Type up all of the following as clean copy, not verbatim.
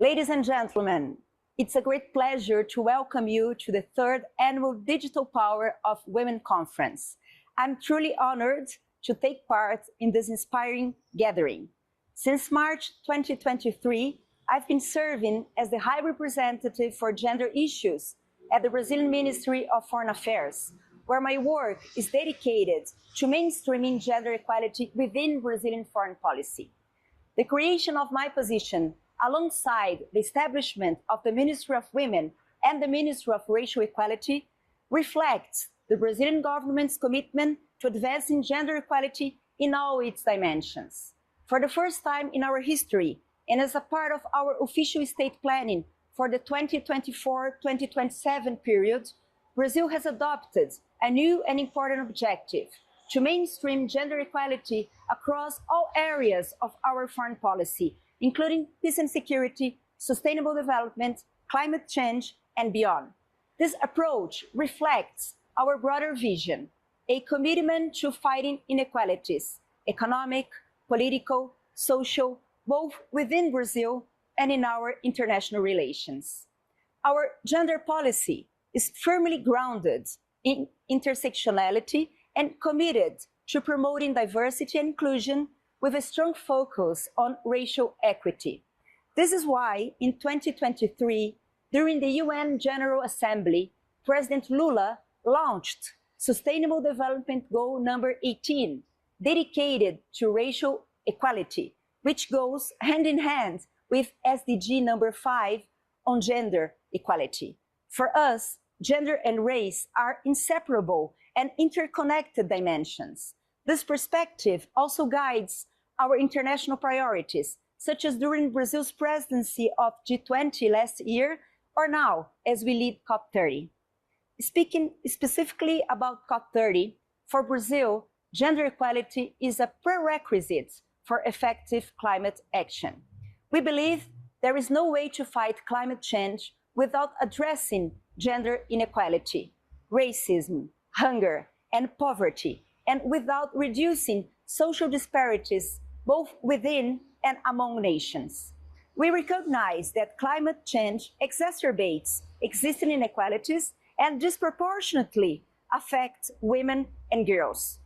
Ladies and gentlemen, it's a great pleasure to welcome you to the third annual Digital Power of Women Conference. I'm truly honored to take part in this inspiring gathering. Since March 2023, I've been serving as the High Representative for Gender Issues at the Brazilian Ministry of Foreign Affairs, where my work is dedicated to mainstreaming gender equality within Brazilian foreign policy. The creation of my position, alongside the establishment of the Ministry of Women and the Ministry of Racial Equality, reflects the Brazilian government's commitment to advancing gender equality in all its dimensions. For the first time in our history, and as a part of our official state planning for the 2024-2027 period, Brazil has adopted a new and important objective to mainstream gender equality across all areas of our foreign policy, including peace and security, sustainable development, climate change, and beyond. This approach reflects our broader vision, a commitment to fighting inequalities, economic, political, social, both within Brazil and in our international relations. Our gender policy is firmly grounded in intersectionality and committed to promoting diversity and inclusion with a strong focus on racial equity. This is why in 2023, during the UN General Assembly, President Lula launched Sustainable Development Goal number 18, dedicated to racial equality, which goes hand in hand with SDG number 5 on gender equality. For us, gender and race are inseparable and interconnected dimensions. This perspective also guides our international priorities, such as during Brazil's presidency of G20 last year, or now as we lead COP30. Speaking specifically about COP30, for Brazil, gender equality is a prerequisite for effective climate action. We believe there is no way to fight climate change without addressing gender inequality, racism, hunger, and poverty, and without reducing social disparities both within and among nations. We recognize that climate change exacerbates existing inequalities and disproportionately affects women and girls.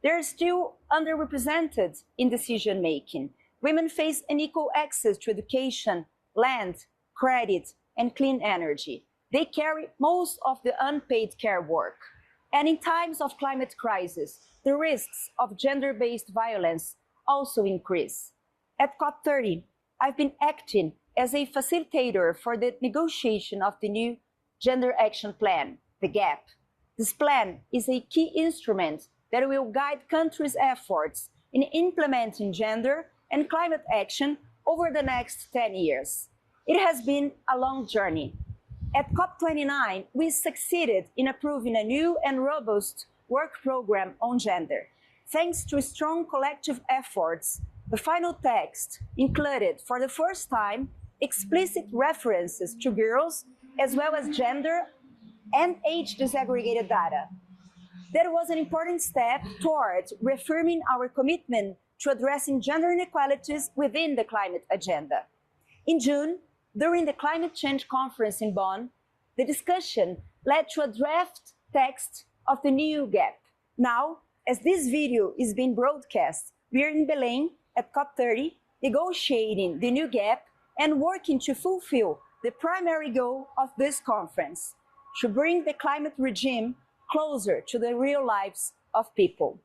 They are still underrepresented in decision-making. Women face unequal access to education, land, credit, and clean energy. They carry most of the unpaid care work. And in times of climate crisis, the risks of gender-based violence also increase. At COP30, I've been acting as a facilitator for the negotiation of the new Gender Action Plan, the GAP. This plan is a key instrument that will guide countries' efforts in implementing gender and climate action over the next 10 years. It has been a long journey. At COP29, we succeeded in approving a new and robust work program on gender. Thanks to strong collective efforts, the final text included for the first time explicit references to girls as well as gender and age disaggregated data. That was an important step towards reaffirming our commitment to addressing gender inequalities within the climate agenda. In June, during the Climate Change Conference in Bonn, the discussion led to a draft text of the new GAP. Now, as this video is being broadcast, we are in Belém at COP30, negotiating the new GAP and working to fulfill the primary goal of this conference, to bring the climate regime closer to the real lives of people.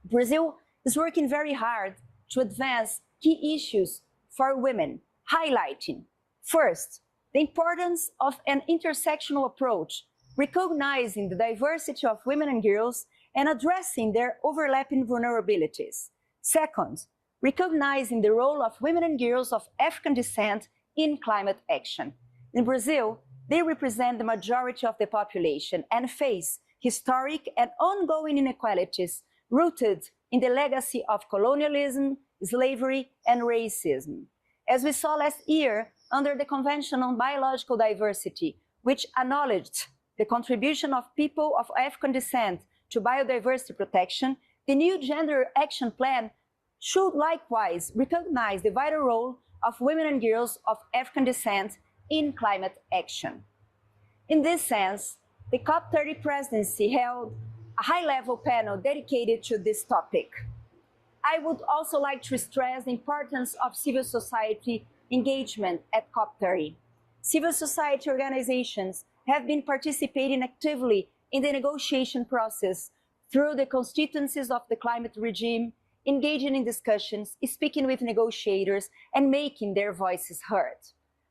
Brazil is working very hard to advance key issues for women, highlighting, first, the importance of an intersectional approach, recognizing the diversity of women and girls and addressing their overlapping vulnerabilities. Second, recognizing the role of women and girls of African descent in climate action. In Brazil, they represent the majority of the population and face historic and ongoing inequalities rooted in the legacy of colonialism, slavery, and racism. As we saw last year under the Convention on Biological Diversity, which acknowledged the contribution of people of African descent to biodiversity protection, the new Gender Action Plan should likewise recognize the vital role of women and girls of African descent in climate action. In this sense, the COP30 presidency held a high-level panel dedicated to this topic. I would also like to stress the importance of civil society engagement at COP30. Civil society organizations have been participating actively in the negotiation process through the constituencies of the climate regime, engaging in discussions, speaking with negotiators, and making their voices heard.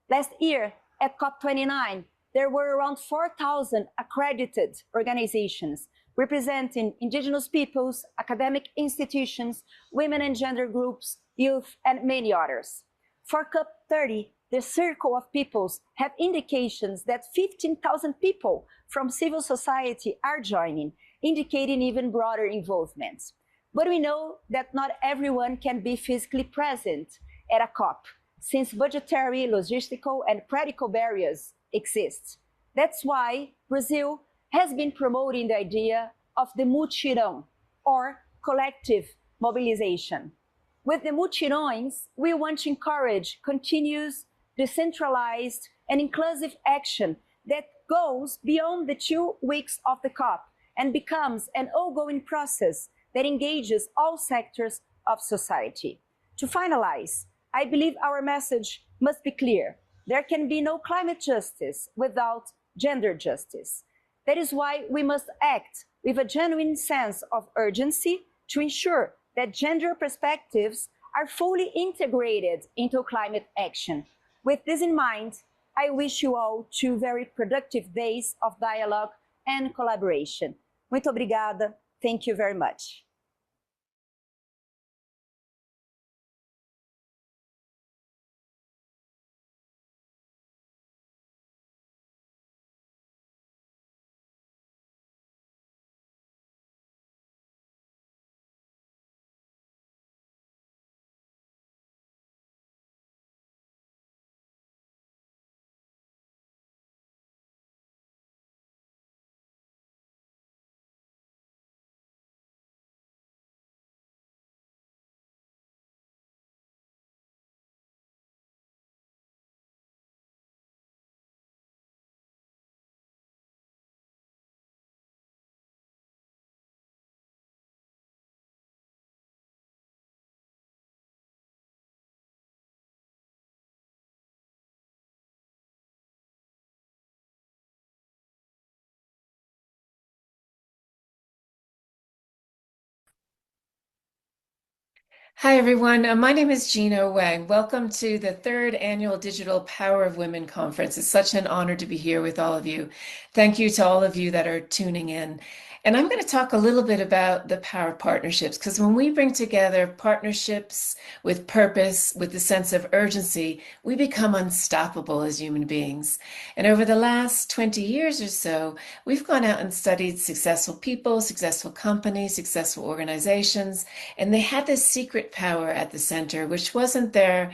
Last year, at COP29, there were around 4,000 accredited organizations representing indigenous peoples, academic institutions, women and gender groups, youth, and many others. For COP30, the Circle of Peoples have indications that 15,000 people from civil society are joining, indicating even broader involvement. But we know that not everyone can be physically present at a COP, since budgetary, logistical, and practical barriers exist. That's why Brazil has been promoting the idea of the mutirão, or collective mobilization. With the mutirões, we want to encourage continuous, decentralized, and inclusive action that goes beyond the 2 weeks of the COP and becomes an ongoing process that engages all sectors of society. To finalize, I believe our message must be clear. There can be no climate justice without gender justice. That is why we must act with a genuine sense of urgency to ensure that gender perspectives are fully integrated into climate action. With this in mind, I wish you all 2 very productive days of dialogue and collaboration. Muito obrigada. Thank you very much. Hi, everyone. My name is Jean Oelwang. Welcome to the 3rd Annual Digital Power of Women Conference. It's such an honor to be here with all of you. Thank you to all of you that are tuning in. And I'm going to talk a little bit about the power of partnerships, because when we bring together partnerships with purpose, with the sense of urgency, we become unstoppable as human beings. And over the last 20 years or so, we've gone out and studied successful people, successful companies, successful organizations, and they had this secret power at the center, which wasn't their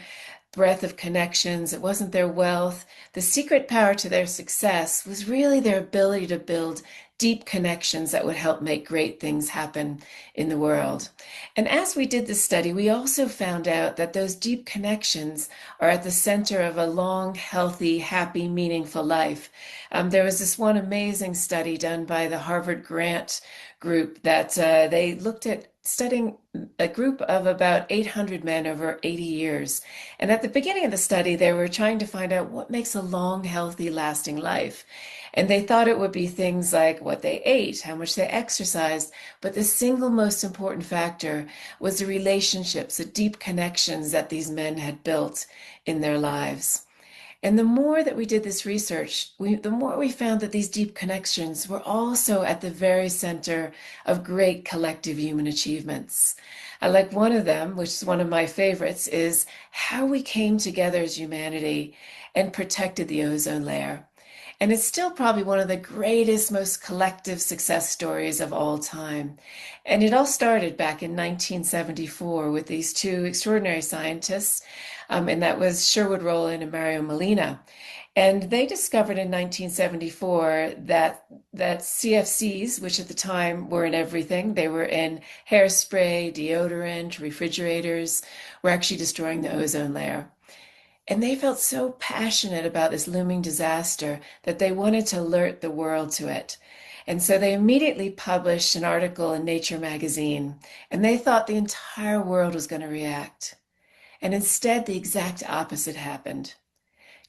breadth of connections, it wasn't their wealth. The secret power to their success was really their ability to build deep connections that would help make great things happen in the world. And as we did this study, we also found out that those deep connections are at the center of a long, healthy, happy, meaningful life. There was this one amazing study done by the Harvard Grant Group that they looked at studying a group of about 800 men over 80 years. And at the beginning of the study, they were trying to find out what makes a long, healthy, lasting life. And they thought it would be things like what they ate, how much they exercised. But the single most important factor was the relationships, the deep connections that these men had built in their lives. And the more that we did this research, the more we found that these deep connections were also at the very center of great collective human achievements. Like one of them, which is one of my favorites, is how we came together as humanity and protected the ozone layer. And it's still probably one of the greatest, most collective success stories of all time. And it all started back in 1974 with these 2 extraordinary scientists, and that was Sherwood Rowland and Mario Molina. And they discovered in 1974 that CFCs, which at the time were in everything, they were in hairspray, deodorant, refrigerators, were actually destroying the ozone layer. And they felt so passionate about this looming disaster that they wanted to alert the world to it. And so they immediately published an article in Nature magazine, and they thought the entire world was going to react. And instead, the exact opposite happened.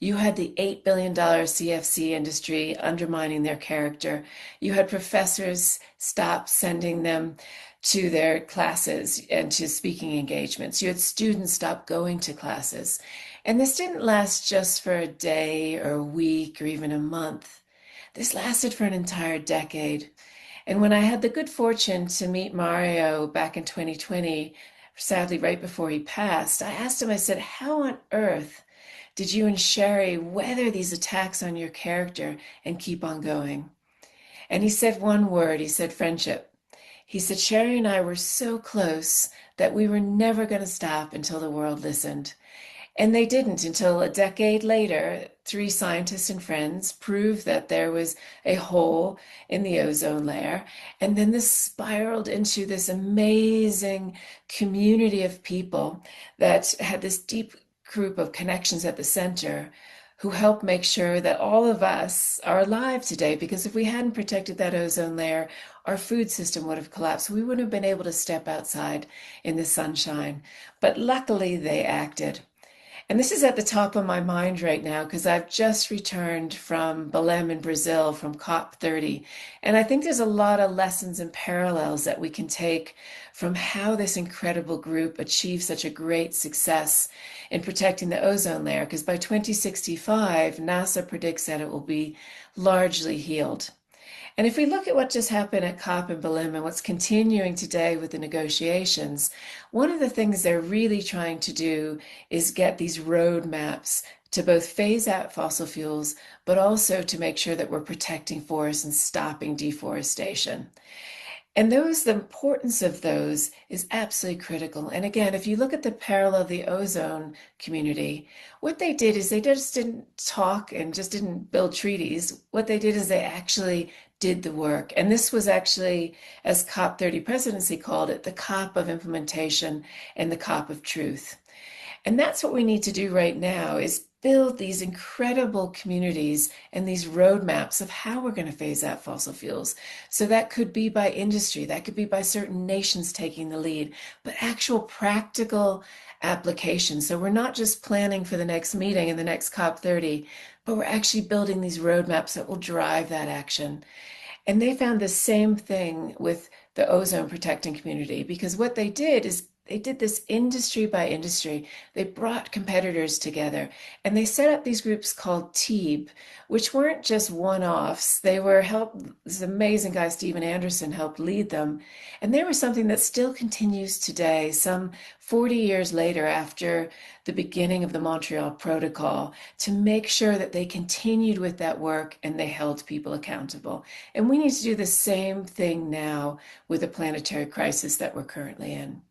You had the $8 billion CFC industry undermining their character. You had professors stop sending them to their classes and to speaking engagements. You had students stop going to classes. And this didn't last just for a day or a week or even a month. This lasted for an entire decade. And when I had the good fortune to meet Mario back in 2020, sadly right before he passed, I asked him, I said, how on earth did you and Sherry weather these attacks on your character and keep on going? And he said one word, he said friendship. He said, Sherry and I were so close that we were never going to stop until the world listened. And they didn't until a decade later. 3 scientists and friends proved that there was a hole in the ozone layer. And then this spiraled into this amazing community of people that had this deep group of connections at the center who helped make sure that all of us are alive today. Because if we hadn't protected that ozone layer, our food system would have collapsed. We wouldn't have been able to step outside in the sunshine. But luckily, they acted. And this is at the top of my mind right now because I've just returned from Belém in Brazil from COP30. And I think there's a lot of lessons and parallels that we can take from how this incredible group achieved such a great success in protecting the ozone layer. Because by 2065, NASA predicts that it will be largely healed. And if we look at what just happened at COP in Belém and what's continuing today with the negotiations, one of the things they're really trying to do is get these roadmaps to both phase out fossil fuels, but also to make sure that we're protecting forests and stopping deforestation. And the importance of those is absolutely critical. And again, if you look at the parallel of the ozone community, what they did is they just didn't talk and just didn't build treaties. What they did is they actually did the work. And this was actually, as COP30 presidency called it, the COP of implementation and the COP of truth. And that's what we need to do right now is build these incredible communities and these roadmaps of how we're going to phase out fossil fuels. So that could be by industry, that could be by certain nations taking the lead, but actual practical application. So we're not just planning for the next meeting and the next COP30, but we're actually building these roadmaps that will drive that action. And they found the same thing with the ozone protecting community, because what they did is they did this industry by industry. They brought competitors together and they set up these groups called TEAB, which weren't just one-offs. They were this amazing guy, Stephen Anderson, helped lead them. And they were something that still continues today, some 40 years later after the beginning of the Montreal Protocol, to make sure that they continued with that work and they held people accountable. And we need to do the same thing now with the planetary crisis that we're currently in.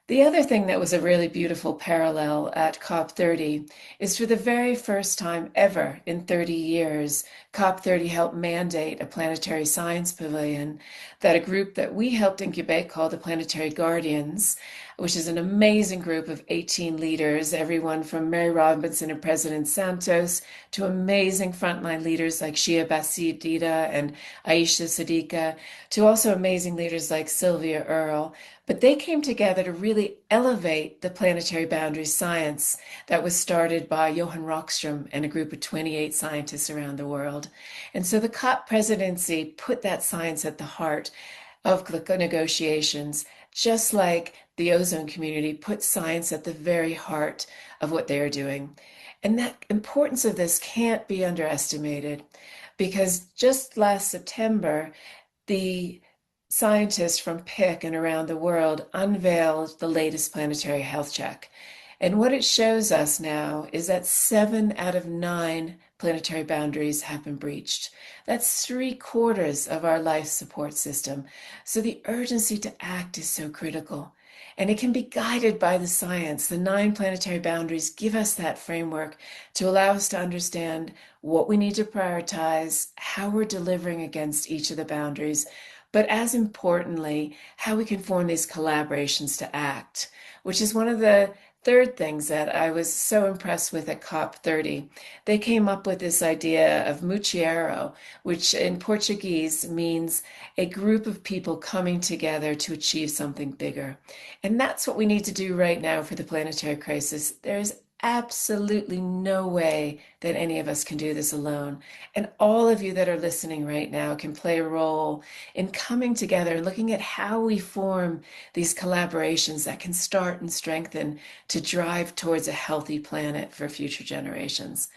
The other thing that was a really beautiful parallel at COP30 is for the very first time ever in 30 years, COP30 helped mandate a planetary science pavilion that a group that we helped incubate called the Planetary Guardians, which is an amazing group of 18 leaders, everyone from Mary Robinson and President Santos to amazing frontline leaders like Shia Basidita and Aisha Sadiqa, to also amazing leaders like Sylvia Earle. But they came together to really elevate the planetary boundary science that was started by Johan Rockström and a group of 28 scientists around the world. And so the COP presidency put that science at the heart of the negotiations, just like the ozone community put science at the very heart of what they are doing. And that importance of this can't be underestimated, because just last September, the scientists from PEAC and around the world unveiled the latest planetary health check. And what it shows us now is that 7 out of 9 planetary boundaries have been breached. That's 3/4 of our life support system. So the urgency to act is so critical. And it can be guided by the science. The 9 planetary boundaries give us that framework to allow us to understand what we need to prioritize, how we're delivering against each of the boundaries, but as importantly, how we can form these collaborations to act, which is one of the third things that I was so impressed with at COP30. They came up with this idea of mucheiro, which in Portuguese means a group of people coming together to achieve something bigger. And that's what we need to do right now for the planetary crisis. There's absolutely no way that any of us can do this alone. And all of you that are listening right now can play a role in coming together and looking at how we form these collaborations that can start and strengthen to drive towards a healthy planet for future generations.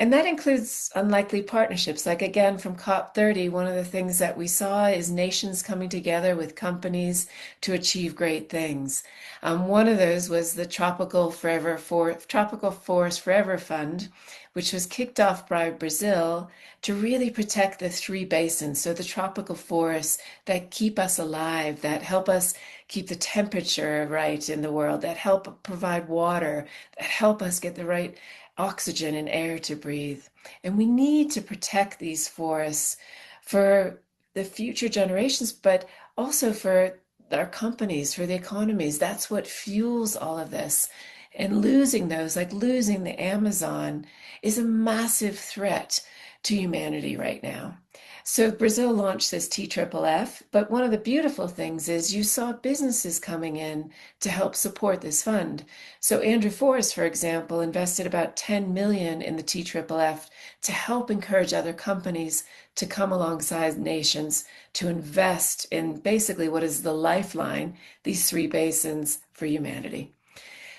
And that includes unlikely partnerships. Like again, from COP30, one of the things that we saw is nations coming together with companies to achieve great things. One of those was the Tropical Forest Forever Fund, which was kicked off by Brazil to really protect the three basins. So the tropical forests that keep us alive, that help us keep the temperature right in the world, that help provide water, that help us get the right oxygen and air to breathe. And we need to protect these forests for the future generations, but also for our companies, for the economies. That's what fuels all of this. And losing those, like losing the Amazon, is a massive threat to humanity right now. So Brazil launched this TFFF, but one of the beautiful things is you saw businesses coming in to help support this fund. So Andrew Forrest, for example, invested about 10 million in the TFFF to help encourage other companies to come alongside nations to invest in basically what is the lifeline, these three basins for humanity.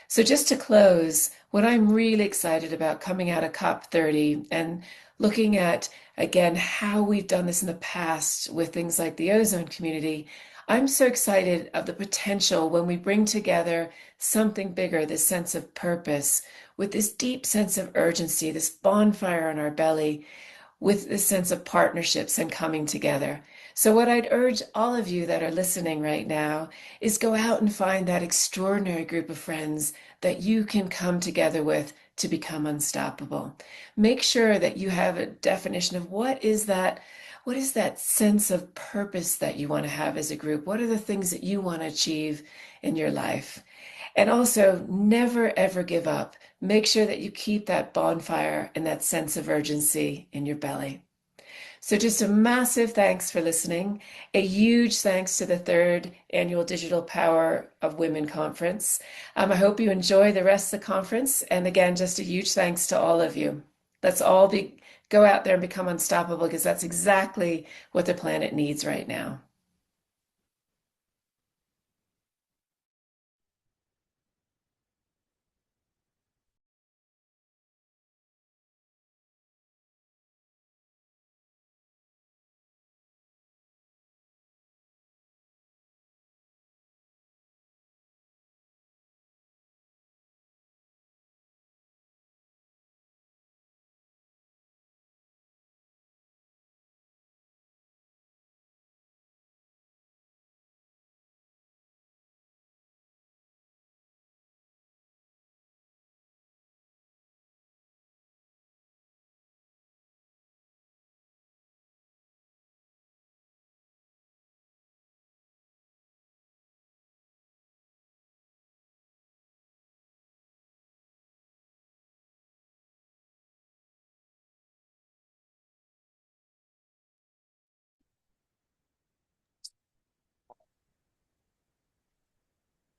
So just to close, what I'm really excited about coming out of COP30 and looking at, again, how we've done this in the past with things like the ozone community, I'm so excited of the potential when we bring together something bigger, this sense of purpose, with this deep sense of urgency, this bonfire in our belly, with this sense of partnerships and coming together. So what I'd urge all of you that are listening right now is go out and find that extraordinary group of friends that you can come together with to become unstoppable. Make sure that you have a definition of what is that sense of purpose that you want to have as a group? What are the things that you want to achieve in your life? And also, never ever give up. Make sure that you keep that bonfire and that sense of urgency in your belly. So just a massive thanks for listening. A huge thanks to the third annual Digital Power of Women Conference. I hope you enjoy the rest of the conference. And again, just a huge thanks to all of you. Let's all go out there and become unstoppable, because that's exactly what the planet needs right now.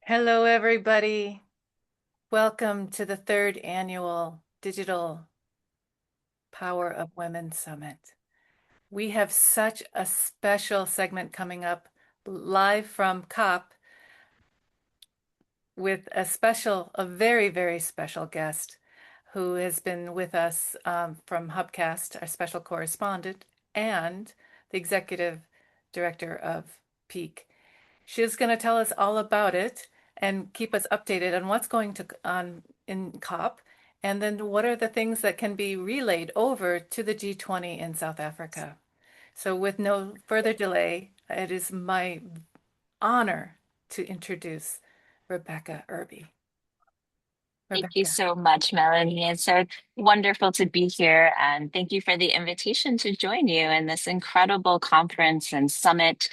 Hello, everybody. Welcome to the third annual Digital Power of Women Summit. We have such a special segment coming up live from COP with a very, very special guest who has been with us from Hubcast, our special correspondent, and the executive director of PEAC. She's going to tell us all about it and keep us updated on what's going on in COP, and then what are the things that can be relayed over to the G20 in South Africa. So with no further delay, it is my honor to introduce Rebecca Irby. Thank you so much, Melanie. It's so wonderful to be here, and thank you for the invitation to join you in this incredible conference and summit.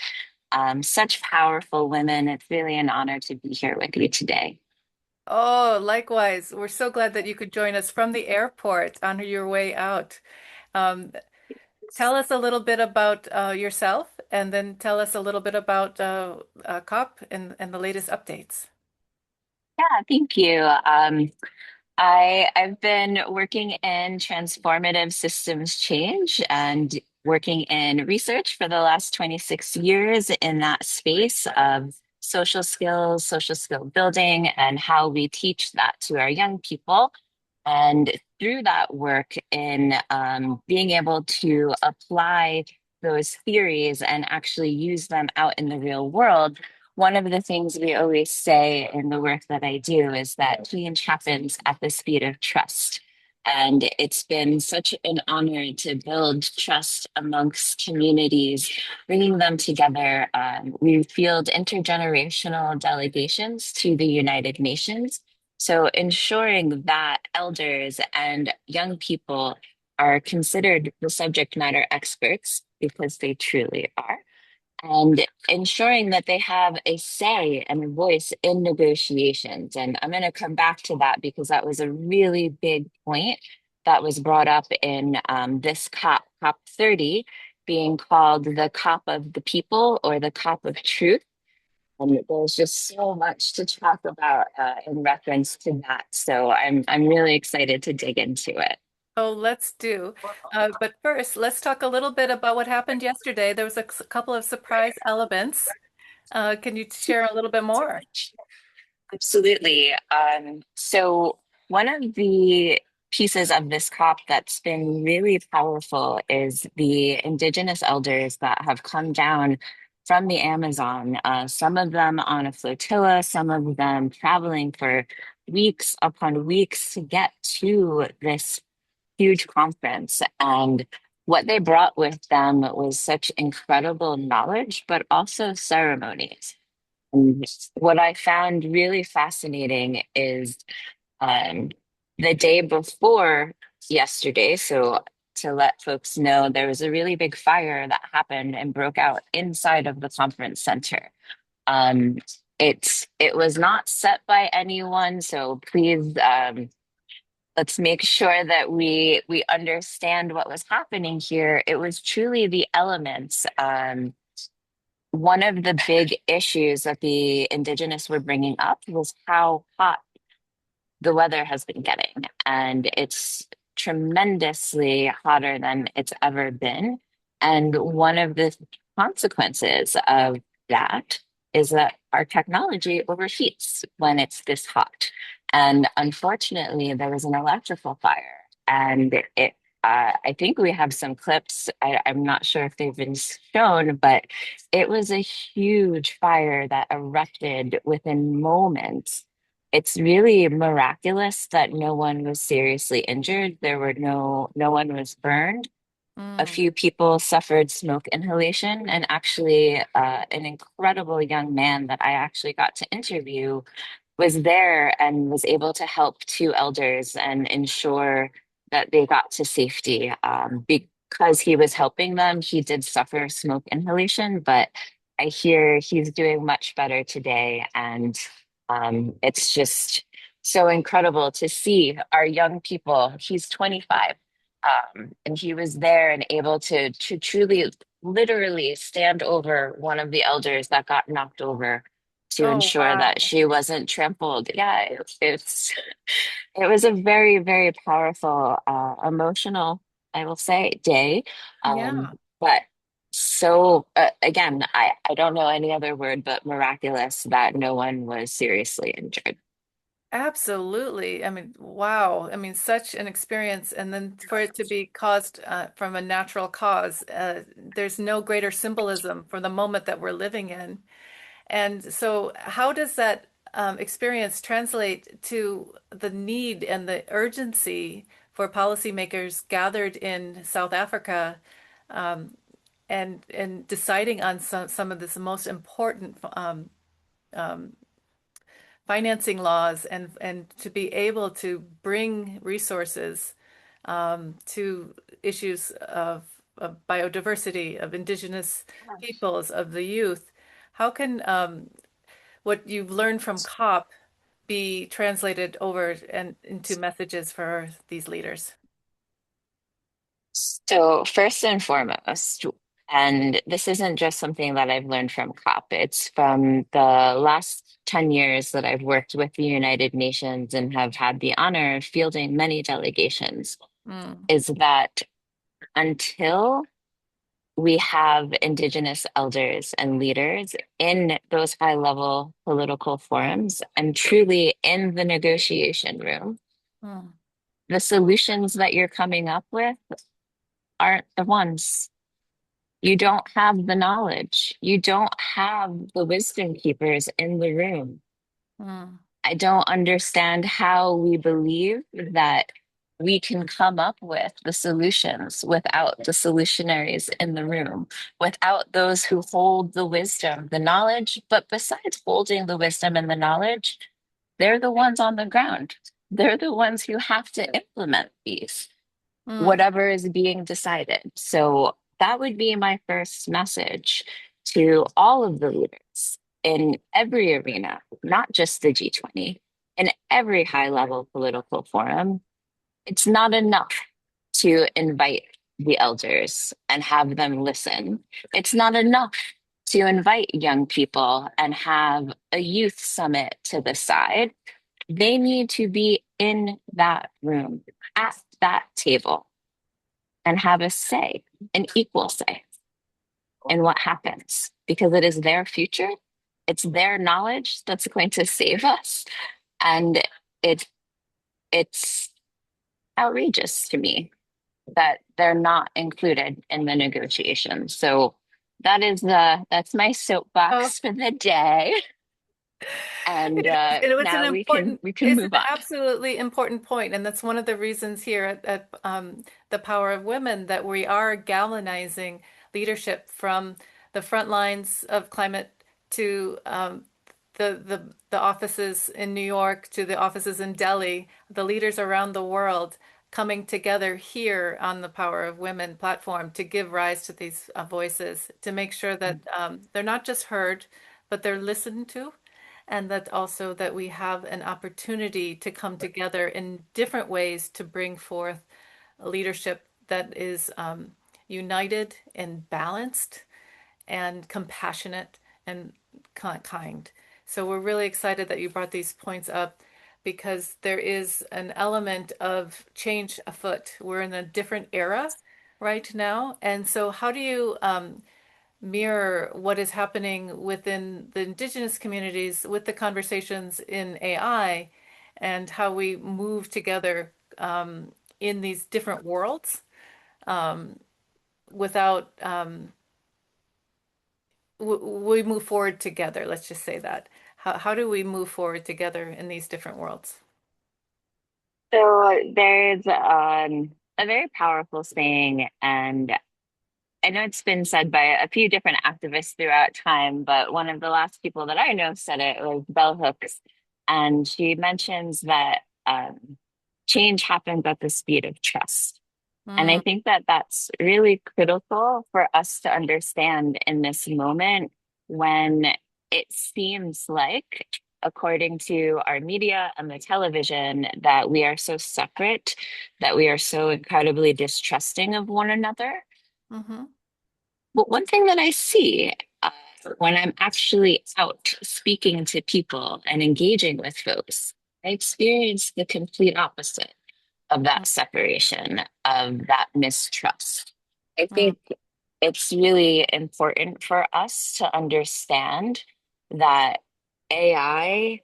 Such powerful women. It's really an honor to be here with you today. Oh, likewise. We're so glad that you could join us from the airport on your way out. Um, Tell us a little bit about yourself, and then tell us a little bit about COP and the latest updates. Yeah, thank you. I've been working in transformative systems change and working in research for the last 26 years in that space of social skills, social skill building, and how we teach that to our young people. And through that work in being able to apply those theories and actually use them out in the real world, one of the things we always say in the work that I do is that change happens at the speed of trust. And it's been such an honor to build trust amongst communities, bringing them together. We field intergenerational delegations to the United Nations. So ensuring that elders and young people are considered the subject matter experts because they truly are, and ensuring that they have a say and a voice in negotiations. And I'm going to come back to that because that was a really big point that was brought up in this COP30, being called the COP of the people or the COP of truth. And there's just so much to talk about in reference to that. So I'm really excited to dig into it. Oh, let's do. But first, let's talk a little bit about what happened yesterday. There was a couple of surprise elements. Can you share a little bit more? Absolutely. So one of the pieces of this COP that's been really powerful is the indigenous elders that have come down from the Amazon, some of them on a flotilla, some of them traveling for weeks upon weeks to get to this huge conference. And what they brought with them was such incredible knowledge, but also ceremonies. And what I found really fascinating is um, the day before yesterday. So, to let folks know, there was a really big fire that happened and broke out inside of the conference center. Um, it was not set by anyone, so please let's make sure that we understand what was happening here. It was truly the elements. One of the big issues that the indigenous were bringing up was how hot the weather has been getting, and it's tremendously hotter than it's ever been. And one of the consequences of that is that our technology overheats when it's this hot. And unfortunately, there was an electrical fire, and I think we have some clips. I'm not sure if they've been shown, but it was a huge fire that erupted within moments. It's really miraculous that no one was seriously injured. There were no one was burned. A Mm. few people suffered smoke inhalation, and actually, an incredible young man that I actually got to interview was there and was able to help two elders and ensure that they got to safety. Because he was helping them, he did suffer smoke inhalation, but I hear he's doing much better today. And it's just so incredible to see our young people. He's 25, and he was there and able to truly, literally stand over one of the elders that got knocked over to Oh, ensure that wow. she wasn't trampled. Yeah, it was a very, very powerful, emotional, I will say, day. Yeah. But so again, I don't know any other word but miraculous that no one was seriously injured. Absolutely. I mean, wow. I mean, such an experience. And then for it to be caused from a natural cause, there's no greater symbolism for the moment that we're living in. And so, how does that experience translate to the need and the urgency for policymakers gathered in South Africa and deciding on some of this most important um, financing laws and to be able to bring resources to issues of biodiversity, of indigenous peoples, of the youth? How can what you've learned from COP be translated over and into messages for these leaders? So first and foremost, and this isn't just something that I've learned from COP, it's from the last 10 years that I've worked with the United Nations and have had the honor of fielding many delegations, is that until we have Indigenous elders and leaders in those high-level political forums and truly in the negotiation room, the solutions that you're coming up with aren't the ones. You don't have the knowledge. You don't have the wisdom keepers in the room. I don't understand how we believe that we can come up with the solutions without the solutionaries in the room, without those who hold the wisdom, the knowledge. But besides holding the wisdom and the knowledge, they're the ones on the ground. They're the ones who have to implement these, whatever is being decided. So that would be my first message to all of the leaders in every arena, not just the G20, in every high level political forum. It's not enough to invite the elders and have them listen. It's not enough to invite young people and have a youth summit to the side. They need to be in that room, at that table, and have a say, an equal say in what happens, because it is their future. It's their knowledge that's going to save us. And it's outrageous to me that they're not included in the negotiations. So that's my soapbox for the day. And It was now an we can it's move an on. absolutely important point, and that's one of the reasons here at the Power of Women that we are galvanizing leadership from the front lines of climate to the offices in New York to the offices in Delhi, the leaders around the world coming together here on the Power of Women platform to give rise to these voices, to make sure that they're not just heard, but they're listened to, and that also that we have an opportunity to come together in different ways to bring forth a leadership that is united and balanced and compassionate and kind. So we're really excited that you brought these points up because there is an element of change afoot. We're in a different era right now. And so how do you mirror what is happening within the indigenous communities with the conversations in AI and how we move together in these different worlds without we move forward together. Let's just say that. How do we move forward together in these different worlds? So there's a very powerful saying, and I know it's been said by a few different activists throughout time, but one of the last people that I know said it was Bell Hooks. And she mentions that change happens at the speed of trust. And I think that that's really critical for us to understand in this moment when it seems like, according to our media and the television, that we are so separate, that we are so incredibly distrusting of one another. But one thing that I see when I'm actually out speaking to people and engaging with folks, I experience the complete opposite of that separation, of that mistrust. I think it's really important for us to understand that AI,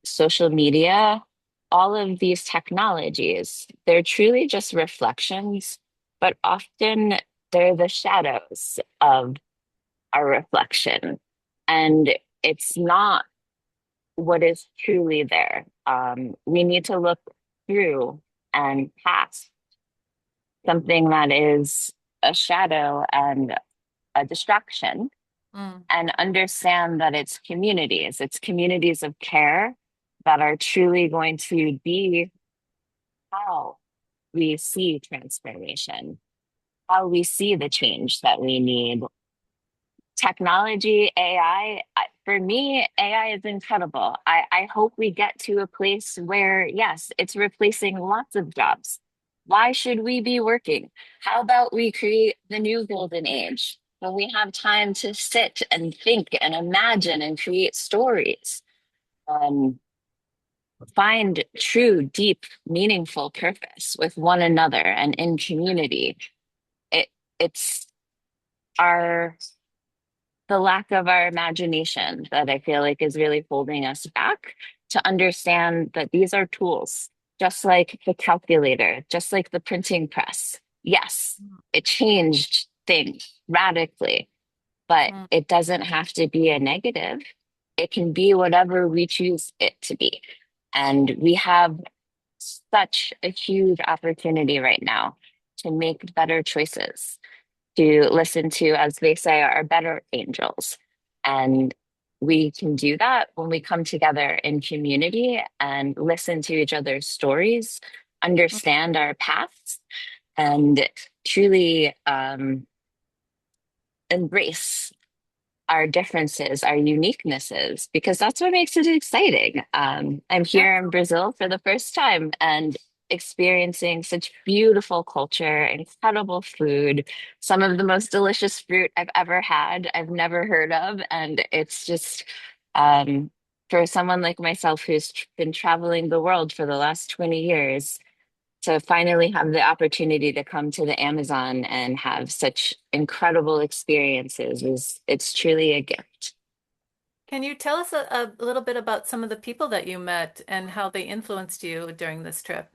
social media, all of these technologies, they're truly just reflections, but often they're the shadows of our reflection. And it's not what is truly there. We need to look through and past something that is a shadow and a distraction and understand that it's communities of care that are truly going to be how we see transformation, how we see the change that we need technology, AI, for me, AI is incredible. I hope we get to a place where, yes, it's replacing lots of jobs. Why should we be working? How about we create the new golden age when we have time to sit and think and imagine and create stories, um, find true, deep, meaningful purpose with one another and in community. It, it's our the lack of our imagination that I feel like is really holding us back to understand that these are tools, just like the calculator, just like the printing press. Yes, it changed things radically, but Mm. it doesn't have to be a negative. It can be whatever we choose it to be. And we have such a huge opportunity right now to make better choices, to listen to, as they say, our better angels. And we can do that when we come together in community and listen to each other's stories, understand our paths, and truly embrace our differences, our uniquenesses, because that's what makes it exciting. I'm here in Brazil for the first time and experiencing such beautiful culture, incredible food, some of the most delicious fruit I've ever had, I've never heard of. And it's just, um, for someone like myself who's been traveling the world for the last 20 years, to finally have the opportunity to come to the Amazon and have such incredible experiences is it's truly a gift. Can you tell us a little bit about some of the people that you met and how they influenced you during this trip?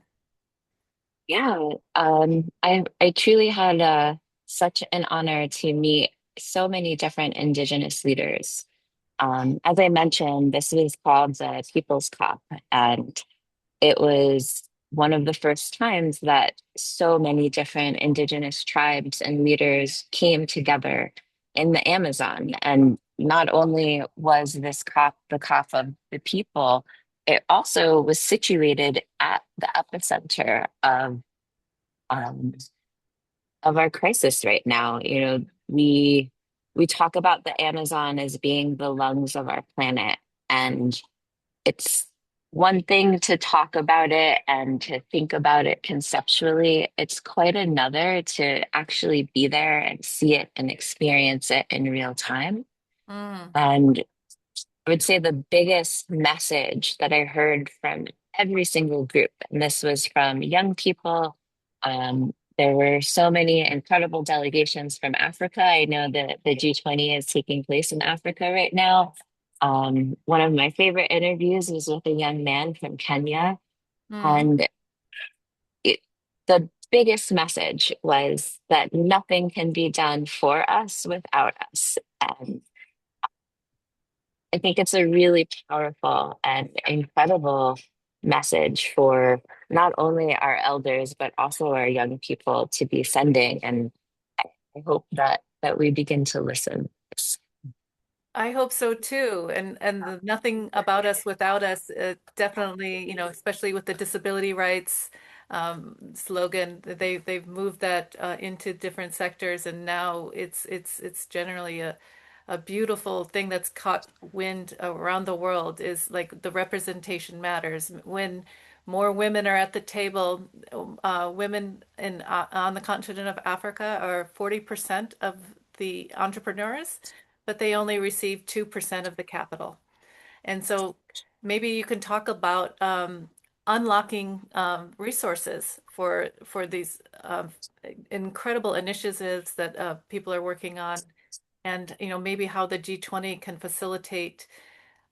Yeah, I truly had such an honor to meet so many different Indigenous leaders. As I mentioned, this was called the People's COP, and it was one of the first times that so many different indigenous tribes and leaders came together in the Amazon. And not only was this COP the COP of the people, it also was situated at the epicenter um, of our crisis right now. You know, we talk about the Amazon as being the lungs of our planet, and it's one thing to talk about it and to think about it conceptually. It's quite another to actually be there and see it and experience it in real time. Mm. And I would say the biggest message that I heard from every single group, and this was from young people. There were so many incredible delegations from Africa. I know that the G20 is taking place in Africa right now. One of my favorite interviews was with a young man from Kenya, Mm. and it, the biggest message was that nothing can be done for us without us. And I think it's a really powerful and incredible message for not only our elders, but also our young people to be sending. And I hope that we begin to listen. I hope so too. And the nothing about us without us, definitely, especially with the disability rights slogan, they've moved that into different sectors, and now it's generally a beautiful thing that's caught wind around the world is like the representation matters. When more women are at the table, women in on the continent of Africa are 40% of the entrepreneurs, but they only receive 2% of the capital. And so maybe you can talk about unlocking resources for these incredible initiatives that people are working on, and maybe how the G20 can facilitate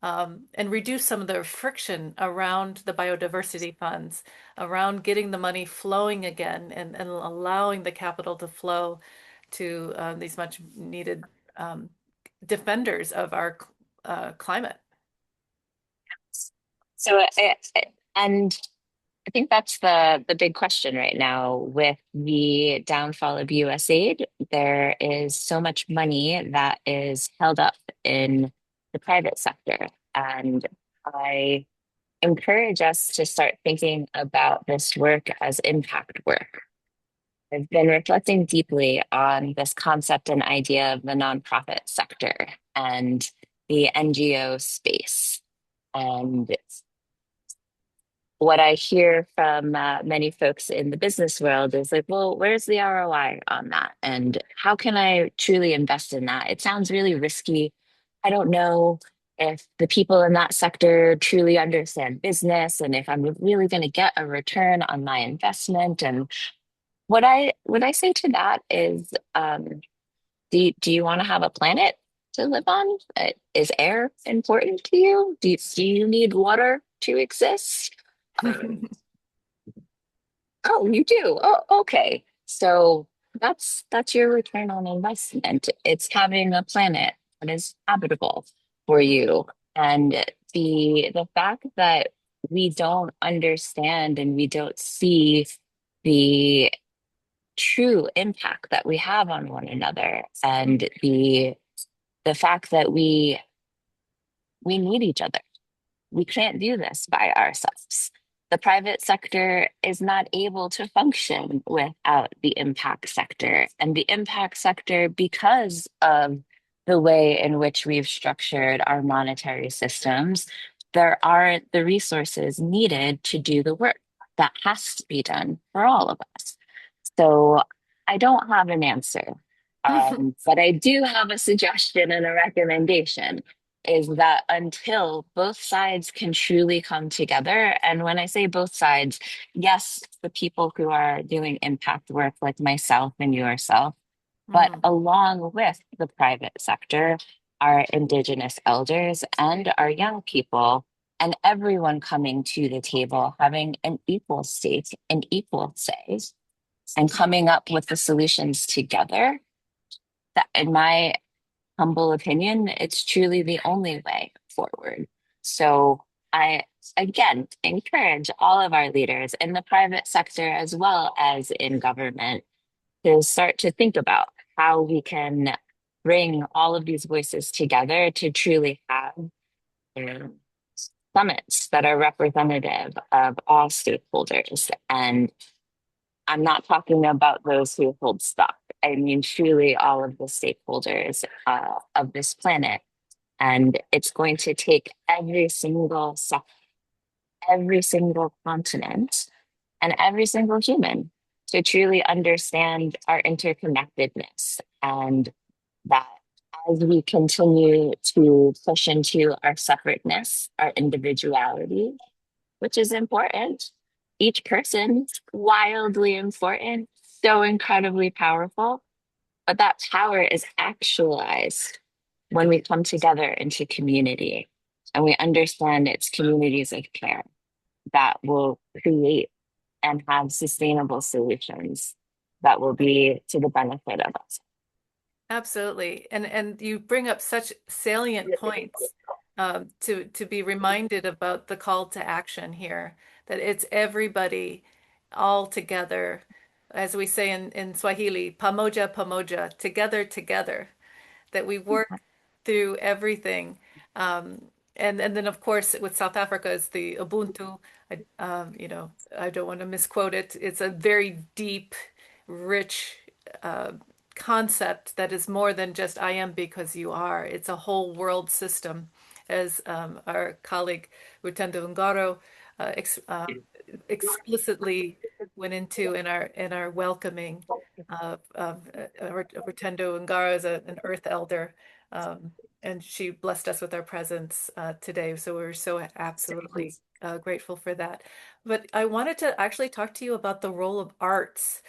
and reduce some of the friction around the biodiversity funds, around getting the money flowing again and allowing the capital to flow to these much needed defenders of our climate. So, and I think that's the big question right now with the downfall of US aid. There is so much money that is held up in the private sector. And I encourage us to start thinking about this work as impact work. I've been reflecting deeply on this concept and idea of the nonprofit sector and the NGO space. And what I hear from many folks in the business world is like, well, where's the ROI on that? And how can I truly invest in that? It sounds really risky. I don't know if the people in that sector truly understand business and if I'm really going to get a return on my investment. And what I say to that is, do you want to have a planet to live on? Is air important to you? Do you need water to exist? Um, oh, you do. Oh, okay. So that's your return on investment. It's having a planet that is habitable for you. And the fact that we don't understand and we don't see the true impact that we have on one another and the fact that we need each other. We can't do this by ourselves. The private sector is not able to function without the impact sector. And the impact sector, because of the way in which we've structured our monetary systems, there aren't the resources needed to do the work that has to be done for all of us. So I don't have an answer, but I do have a suggestion and a recommendation is that until both sides can truly come together, and when I say both sides, yes, the people who are doing impact work like myself and yourself, but along with the private sector, our Indigenous elders and our young people, and everyone coming to the table having an equal stake and equal say, and coming up with the solutions together, that in my humble opinion, it's truly the only way forward. So I, again, encourage all of our leaders in the private sector as well as in government to start to think about how we can bring all of these voices together to truly have summits that are representative of all stakeholders. And I'm not talking about those who hold stock. I mean, truly all of the stakeholders of this planet. And it's going to take every single continent, and every single human to truly understand our interconnectedness. And that as we continue to push into our separateness, our individuality, which is important. Each person, wildly important, so incredibly powerful. But that power is actualized when we come together into community and we understand it's communities of care that will create and have sustainable solutions that will be to the benefit of us. Absolutely. And you bring up such salient points to be reminded about the call to action here, that it's everybody all together, as we say in Swahili, pamoja pamoja, together together, that we work through everything. And then of course with South Africa is the Ubuntu. I don't want to misquote it. It's a very deep, rich concept that is more than just I am because you are. It's a whole world system, as our colleague Rutendo Ngaro explicitly went into in our welcoming Rutendo Ngaro is an Earth Elder, and she blessed us with our presence today. So we're so absolutely grateful for that. But I wanted to actually talk to you about the role of arts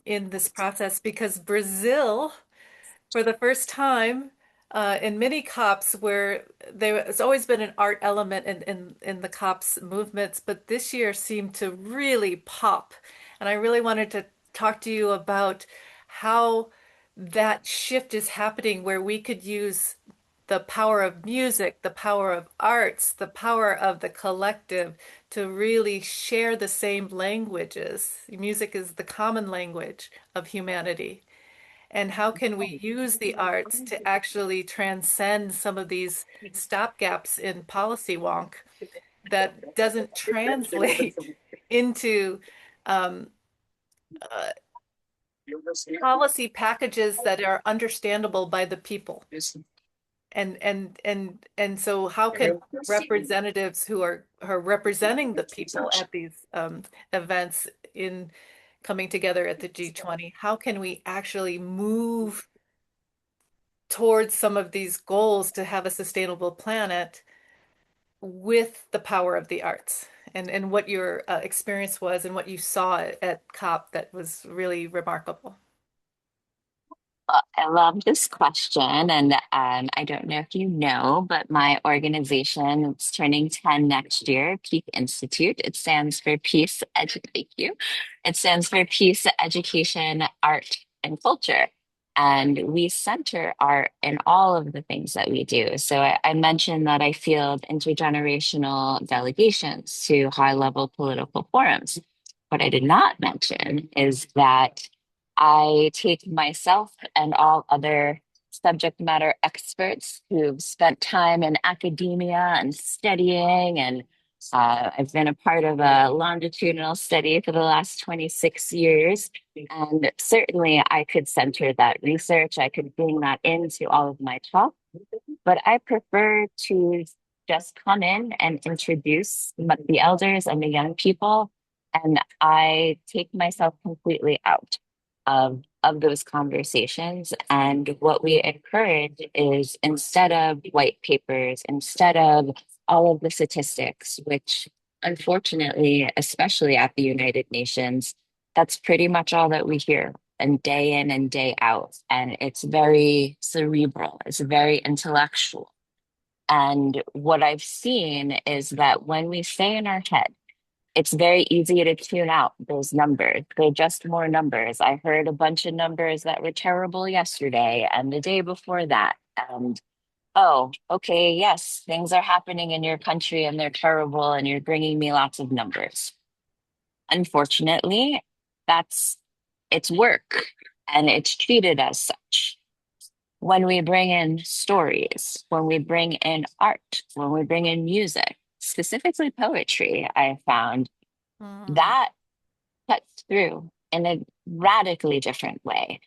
in this process, because Brazil, for the first time in many COPs, where there's always been an art element in the COPs movements, but this year seemed to really pop. And I really wanted to talk to you about how that shift is happening, where we could use the power of music, the power of arts, the power of the collective to really share the same languages. Music is the common language of humanity. And how can we use the arts to actually transcend some of these stopgaps in policy wonk that doesn't translate into policy packages that are understandable by the people. And so how can representatives who are representing the people at these events in coming together at the G20, how can we actually move towards some of these goals to have a sustainable planet with the power of the arts? And what your experience was and what you saw at COP that was really remarkable. I love this question. And I don't know if you know, but my organization is turning 10 next year, PEAC Institute. It stands for Thank you. It stands for Peace, Education, Art, and Culture. And we center art in all of the things that we do. So I mentioned that I field intergenerational delegations to high-level political forums. What I did not mention is that I take myself and all other subject matter experts who've spent time in academia and studying, and I've been a part of a longitudinal study for the last 26 years. And certainly I could center that research, I could bring that into all of my talk, but I prefer to just come in and introduce the elders and the young people, and I take myself completely out of those conversations. And what we encourage is, instead of white papers, instead of all of the statistics, which unfortunately, especially at the United Nations, that's pretty much all that we hear and day in and day out. And it's very cerebral, it's very intellectual. And what I've seen is that when we stay in our head, it's very easy to tune out those numbers. They're just more numbers. I heard a bunch of numbers that were terrible yesterday and the day before that. And oh, okay, yes, things are happening in your country and they're terrible, and you're bringing me lots of numbers. Unfortunately, that's it's work, and it's treated as such. When we bring in stories, when we bring in art, when we bring in music, specifically poetry, I found Mm. that cuts through in a radically different way.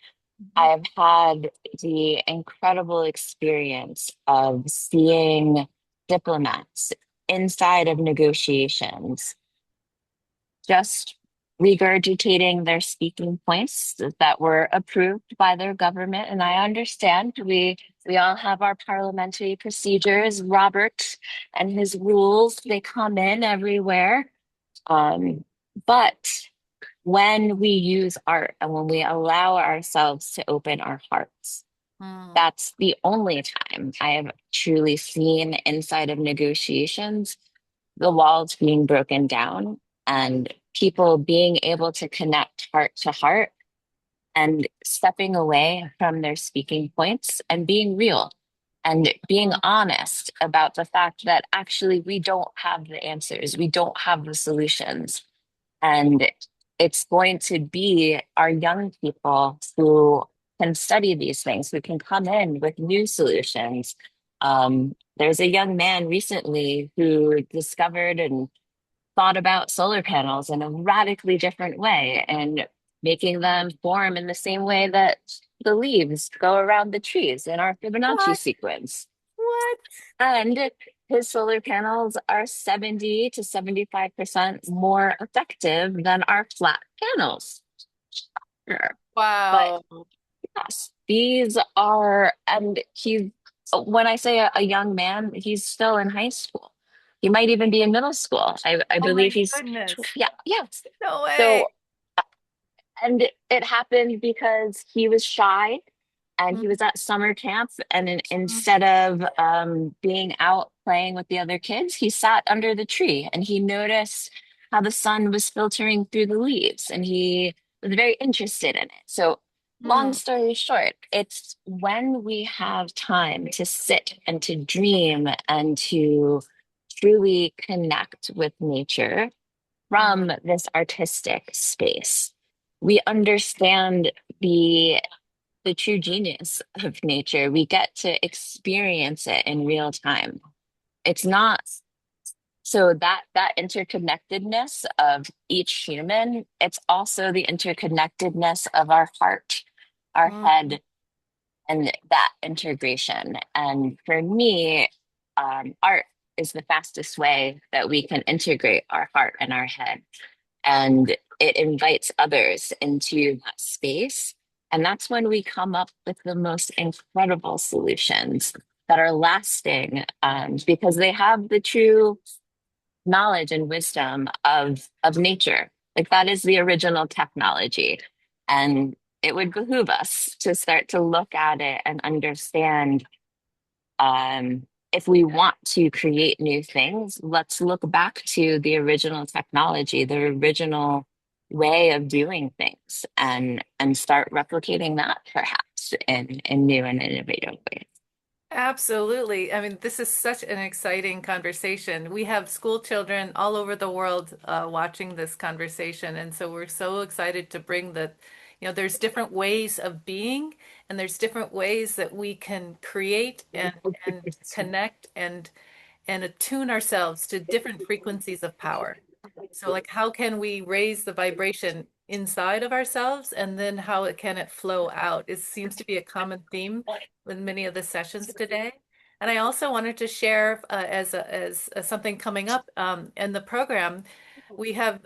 I've had the incredible experience of seeing diplomats inside of negotiations just regurgitating their speaking points that were approved by their government. And I understand we all have our parliamentary procedures. Robert and his rules, they come in everywhere. But when we use art and when we allow ourselves to open our hearts, Mm. that's the only time I have truly seen inside of negotiations the walls being broken down and people being able to connect heart to heart and stepping away from their speaking points and being real and being honest about the fact that actually we don't have the answers, we don't have the solutions. And it's going to be our young people who can study these things, who can come in with new solutions. There's a young man recently who discovered and thought about solar panels in a radically different way and making them form in the same way that the leaves go around the trees in our Fibonacci What? sequence. What? And his solar panels are 70 to 75% more effective than our flat panels. Sure. But Wow. yes, these are, and he's, when I say a young man, he's still in high school. He might even be in middle school. I Oh my believe goodness. yeah, yes. No way. So, and it happened because he was shy and he Mm. was at summer camp. And Mm. instead of being out playing with the other kids, he sat under the tree and he noticed how the sun was filtering through the leaves, and he was very interested in it. So, long Mm. story short, it's when we have time to sit and to dream and to truly connect with nature Mm. from this artistic space. We understand the the true genius of nature. We get to experience it in real time. It's not So that interconnectedness of each human, it's also the interconnectedness of our heart, our Mm. head, and that integration. And for me, art is the fastest way that we can integrate our heart and our head. And it invites others into that space. And that's when we come up with the most incredible solutions that are lasting, because they have the true knowledge and wisdom of nature. Like that is the original technology. And it would behoove us to start to look at it and understand, if we want to create new things, let's look back to the original technology, the original way of doing things, and start replicating that perhaps in new and innovative ways. Absolutely. I mean, this is such an exciting conversation. We have school children all over the world watching this conversation. And so we're so excited to bring there's different ways of being, and there's different ways that we can create and connect and attune ourselves to different frequencies of power. So, like, how can we raise the vibration inside of ourselves, and then how can it flow out? It seems to be a common theme with many of the sessions today. And I also wanted to share as something coming up in the program. We have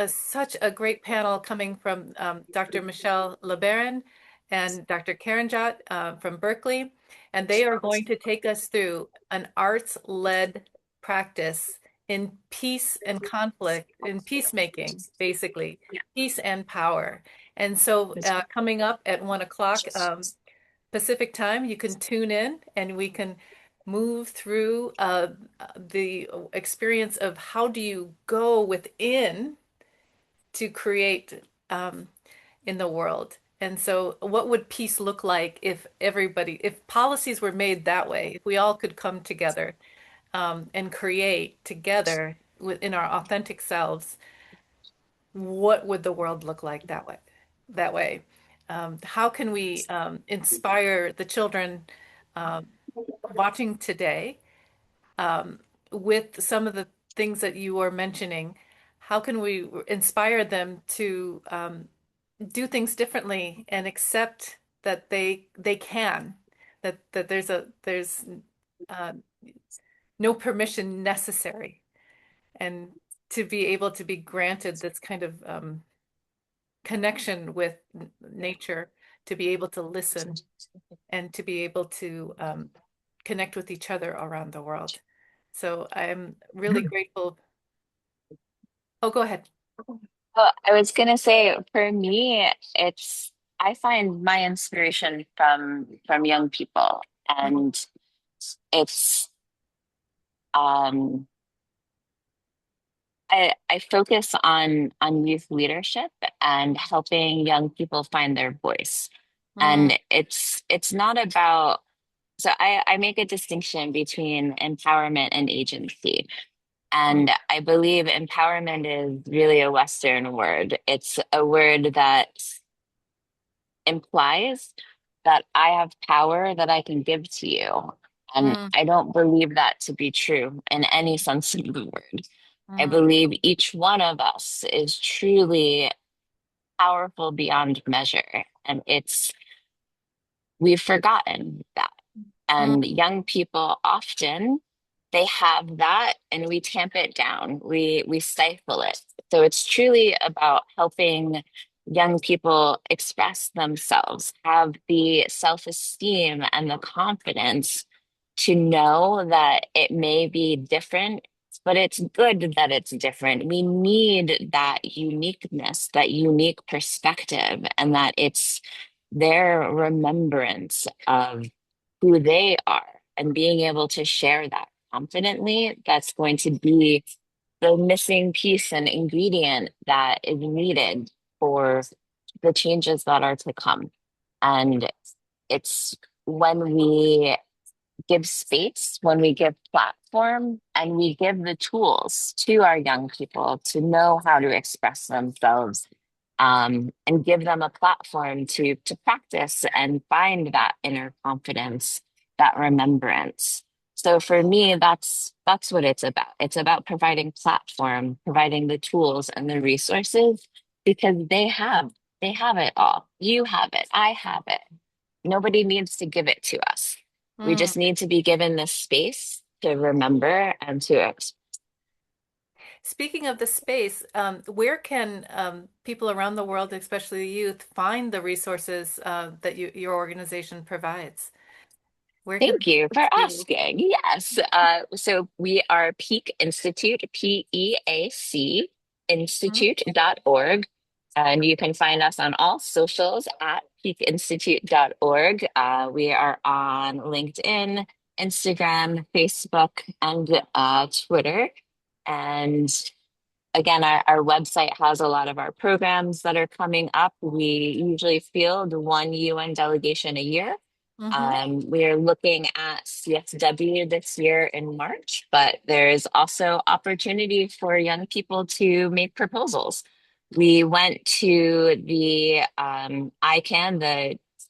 such a great panel coming from Dr. Michelle LeBaron and Dr. Karanjot from Berkeley, and they are going to take us through an arts-led practice in peace and conflict, in peacemaking, basically, peace and power. And so coming up at 1 o'clock Pacific time, you can tune in and we can move through the experience of how do you go within to create in the world. And so, what would peace look like if policies were made that way, if we all could come together and create together within our authentic selves, what would the world look like that way? That way, how can we inspire the children um, watching today with some of the things that you were mentioning? How can we inspire them to do things differently and accept that they can, that there's uh, no permission necessary, and to be able to be granted this kind of connection with nature, to be able to listen and to be able to connect with each other around the world. So I'm really grateful. Oh, go ahead. Well, I was gonna say, for me, it's I find my inspiration from young people, and it's um I focus on youth leadership and helping young people find their voice. Mm, And it's not about, so I make a distinction between empowerment and agency. mm, And I believe empowerment is really a Western word. It's a word that implies that I have power that I can give to you. And mm, I don't believe that to be true in any sense of the word. I mm, believe each one of us is truly powerful beyond measure. And we've forgotten that. mm, And young people often, they have that and we tamp it down. We stifle it. So it's truly about helping young people express themselves, have the self-esteem and the confidence to know that it may be different, but it's good that it's different. We need that uniqueness, that unique perspective, and that it's their remembrance of who they are and being able to share that confidently. That's going to be the missing piece and ingredient that is needed for the changes that are to come. And it's when we give space, when we give platform, and we give the tools to our young people to know how to express themselves, and give them a platform to practice and find that inner confidence, that remembrance. So for me, that's what it's about. It's about providing platform, providing the tools and the resources because they have it all. You have it. I have it. Nobody needs to give it to us. We Mm. just need to be given the space to remember and to Speaking of the space, where can people around the world, especially the youth, find the resources that your organization provides? Where can Thank you for they see? asking. Yes. So we are PEAC Institute, PEAC Mhm. Institute.org. And you can find us on all socials at peakinstitute.org. We are on LinkedIn, Instagram, Facebook, and Twitter. And again, our website has a lot of our programs that are coming up. We usually field one UN delegation a year. Mhm. We're looking at CSW this year in March, but there's also opportunity for young people to make proposals. We went to the ICAN,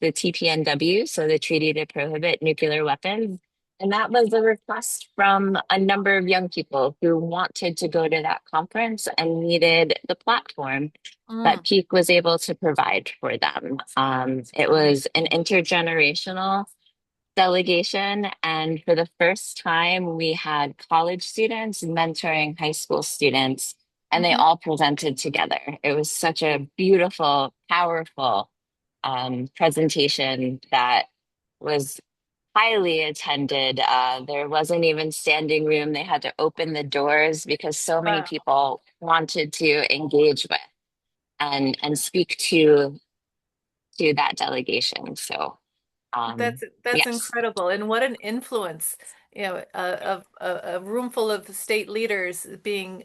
the TPNW, so the Treaty to Prohibit Nuclear Weapons, and that was a request from a number of young people who wanted to go to that conference and needed the platform Mm. that Peak was able to provide for them. It was an intergenerational delegation, and for the first time, we had college students mentoring high school students, and they Mhm. all presented together. It was such a beautiful, powerful presentation that was highly attended. There wasn't even standing room. They had to open the doors because so many Wow. people wanted to engage with and speak to that delegation. So That's yes. incredible, and what an influence, of a room full of state leaders being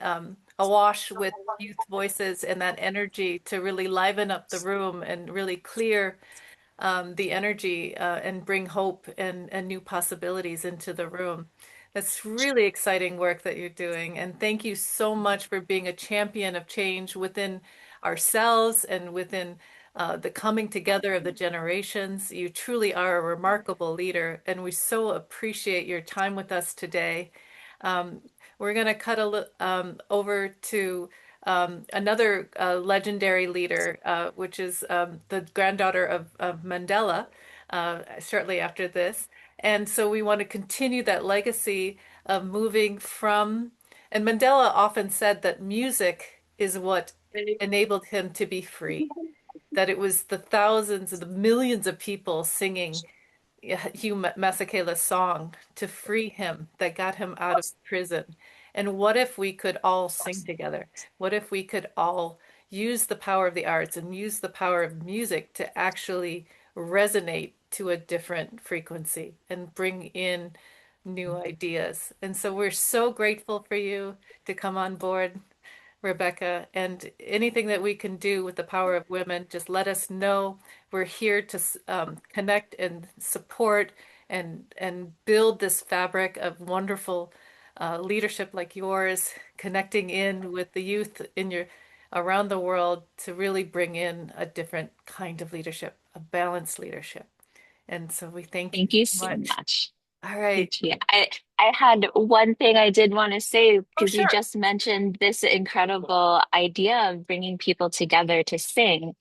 awash with youth voices and that energy to really liven up the room and really clear the energy and bring hope and new possibilities into the room. That's really exciting work that you're doing. And thank you so much for being a champion of change within ourselves and within the coming together of the generations. You truly are a remarkable leader, and we so appreciate your time with us today. Um, we're going to cut over to another legendary leader, which is the granddaughter of Mandela, shortly after this. And so we want to continue that legacy of moving from, and Mandela often said that music is what enabled him to be free, that it was the thousands and the millions of people singing Hugh Masekela's song to free him that got him out of prison. And what if we could all sing together? What if we could all use the power of the arts and use the power of music to actually resonate to a different frequency and bring in new ideas? And so we're so grateful for you to come on board, Rebecca, and anything that we can do with the power of women, just let us know. We're here to connect and support and build this fabric of wonderful leadership like yours, connecting in with the youth in your around the world to really bring in a different kind of leadership, a balanced leadership. And so we thank you Thank you so so much. much. All right. Thank you. I had one thing I did want to say Oh, because you sure. just mentioned this incredible idea of bringing people together to sing.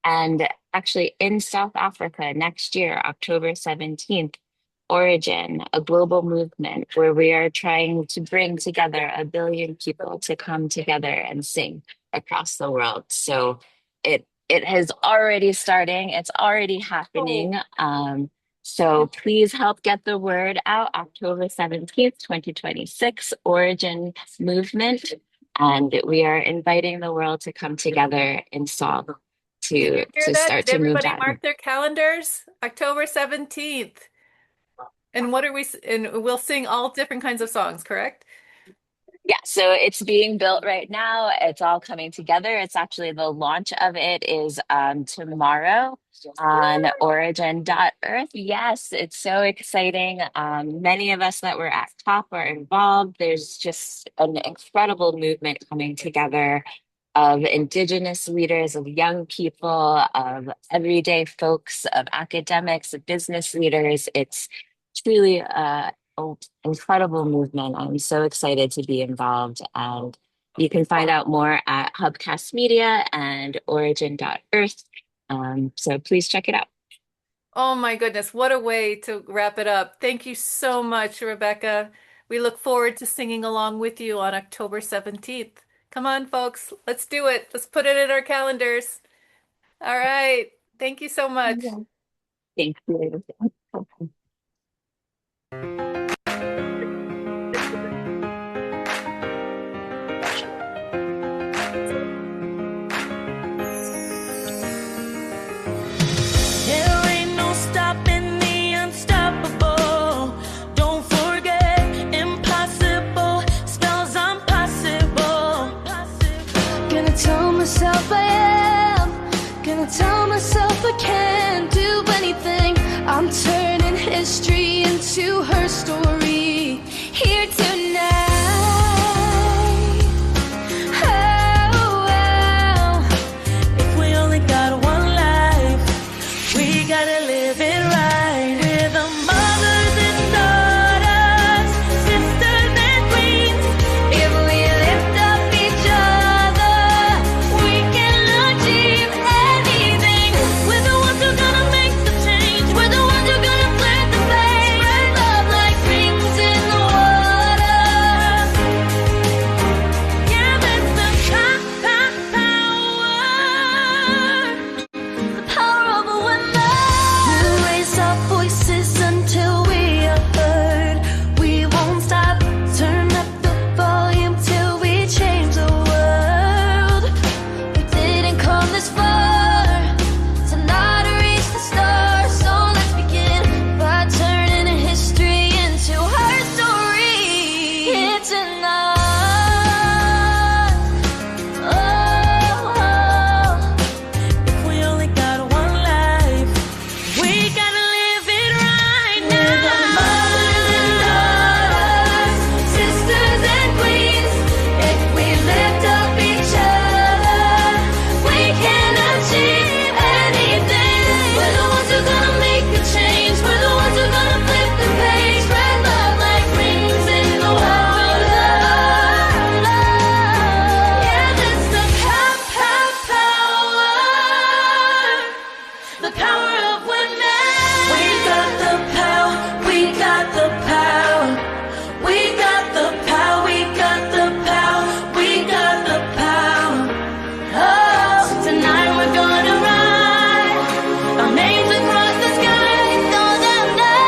And actually, in South Africa next year, October 17th, Origin, a global movement where we are trying to bring together 1 billion people to come together and sing across the world. So it has already starting, it's already Oh, happening. So please help get the word out. October 17th, 2026, Origin Movement. And we are inviting the world to come together in song did you hear to that? start Did to move everybody that. mark their calendars? October 17th. And what are and we'll sing all different kinds of songs, correct? Yeah, so it's being built right now. It's all coming together. It's actually the launch of it is tomorrow on origin.earth. Yes, it's so exciting. Many of us that were at COP are involved. There's just an incredible movement coming together of Indigenous leaders, of young people, of everyday folks, of academics, of business leaders. It's truly incredible movement. I'm so excited to be involved, and you can find out more at Hubcast Media and origin.earth. So please check it out. Oh my goodness, what a way to wrap it up. Thank you so much, Rebecca. We look forward to singing along with you on October 17th. Come on, folks, let's do it. Let's put it in our calendars. All right. Thank you so much. Thank you. Tell myself I can't do anything. I'm turning history into her story here tonight. Oh, if we only got one life, we gotta live it right. We're the mothers and daughters, sisters and queens. If we lift up each other, we can achieve anything. We're the ones who are gonna make the change. We're the ones who are gonna flip the page. Spread love like rings in the water. Yeah, that's the power of a woman. We'll raise our voices until we are heard. We won't stop. Turn up the volume till we change the world. We didn't come this far to not reach the stars. So let's begin by turning history into her story. It's enough. Oh, if we only got one life, we gotta live it right now. We're the mothers and daughters, sisters and queens. If we lift up each other, we can achieve anything. We're the ones who are gonna make a change. We're the ones who are gonna flip the page. Spread love like rings in the water. Yeah, that's the power of women. We got the power, we got the power. We got the power, we got the power, we got the power. Oh, tonight we're gonna ride our names across the sky. So they'll know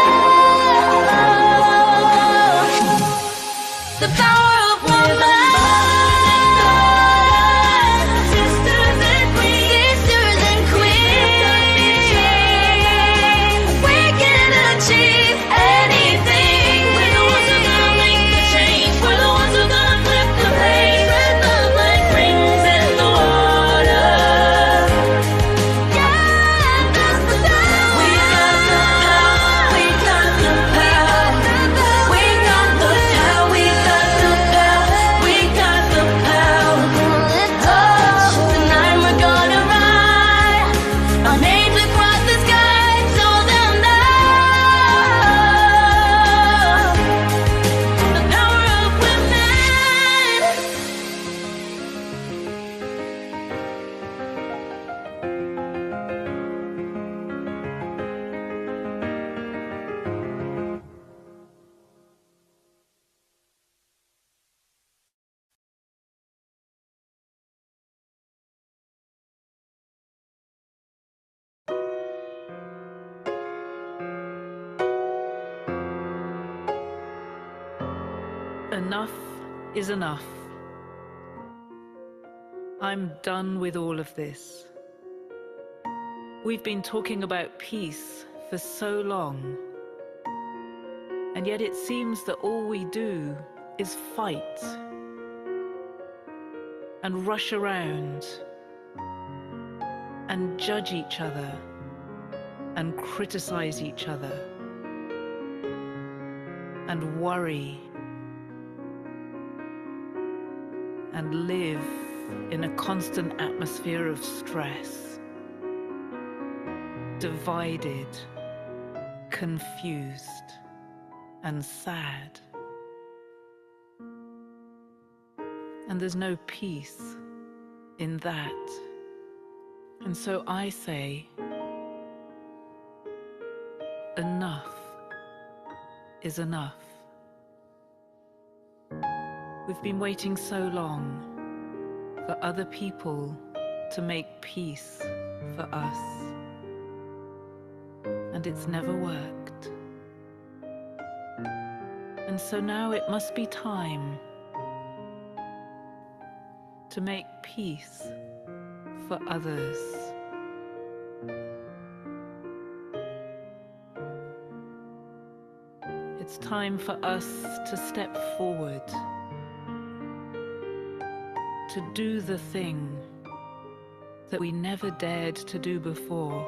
the power of women. Sisters and queens, sisters and queens. We can achieve anything. We're the ones who are gonna make the change. We're the ones who are gonna flip the page. Spread love like rings in the water. Yeah, that's the power. We got the power. We got the power. We got the power. We got the power. We got the power. Oh, tonight we're gonna ride our names across the sky so they'll know the power of women. Enough is enough. I'm done with all of this. We've been talking about peace for so long, and yet it seems that all we do is fight and rush around and judge each other and criticize each other and worry and live in a constant atmosphere of stress, divided, confused. and sad. And there's no peace in that. And so I say, enough is enough. We've been waiting so long for other people to make peace for us, and it's never worked. And so now it must be time to make peace for others. It's time for us to step forward, to do the thing that we never dared to do before,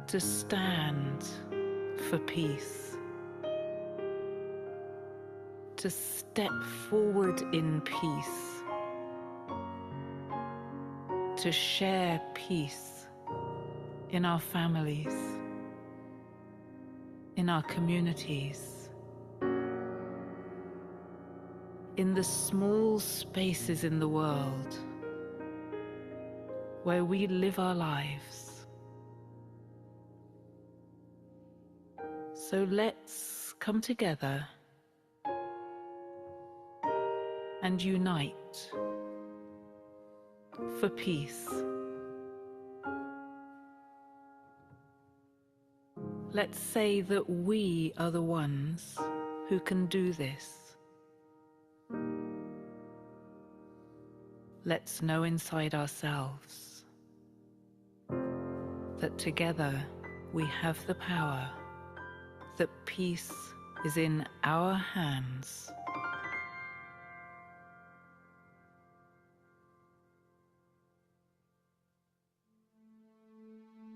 to stand for peace, to step forward in peace, to share peace in our families, in our communities, in the small spaces in the world where we live our lives. So let's come together and unite for peace. Let's say that we are the ones who can do this. Let's know inside ourselves that together we have the power, that peace is in our hands,